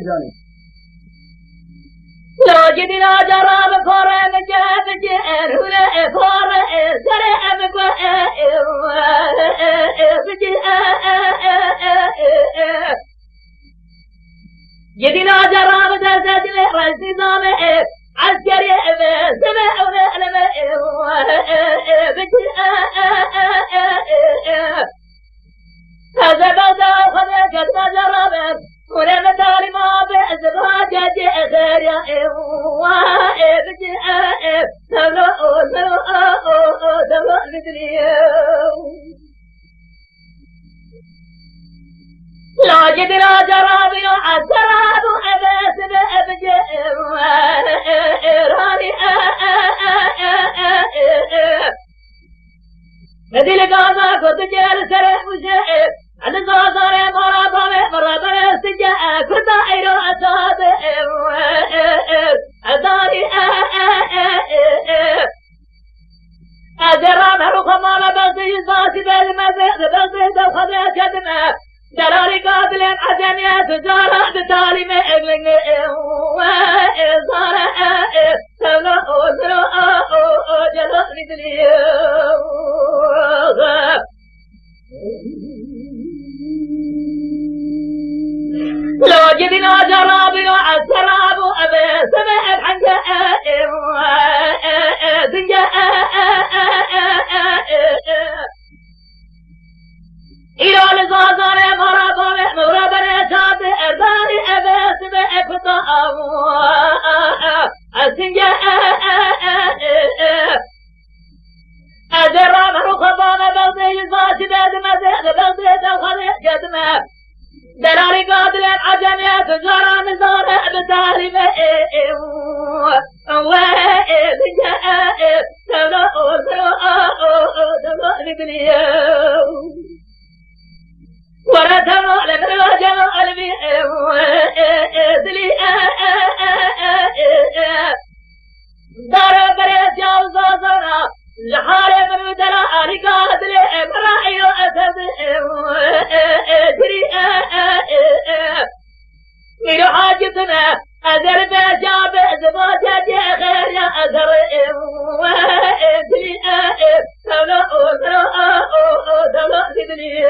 جاني لا جدنا جرام فورم جاب جئر ولا فورم سرع جدنا جرام درجة لرئيس نظام عسكري سمعونا لما هذا بعد خذ جدنا جرام ولم تعلم بأزواج غير وابد سلو مثلي لا جدنا جرابي السراب أبس بأبجر راني نذي لقاما كنت جال سرح مشاعر عن الزوازار مرابا استجاء كنت عيرو أصاب أداري أجرام هرخمام بغضي الزاسي بالمزيد بغضي دخذي جدمه جلالي قابل عجميات جارة بتالي مئبلن وإزارة سلو جلال مثلي لو جدنا جرابي السراب أبي سمع حنجاء سنجاء إلى لزازار مرابنا شاد أرداني أبي سمع فتاة سنجاء أجرام رخبان بغضي الزاسي بغضي دخل جدمه دلالي قادل عجمية تجارة نزارة بتالي ورثوا لمن وجمع دلي دار بريد جال زازنا لحالي من دلالي قادل براعي وأسد جري إلى حاجتنا أذر بجاب زواجة غير يا أذر وإدري سلو سدلي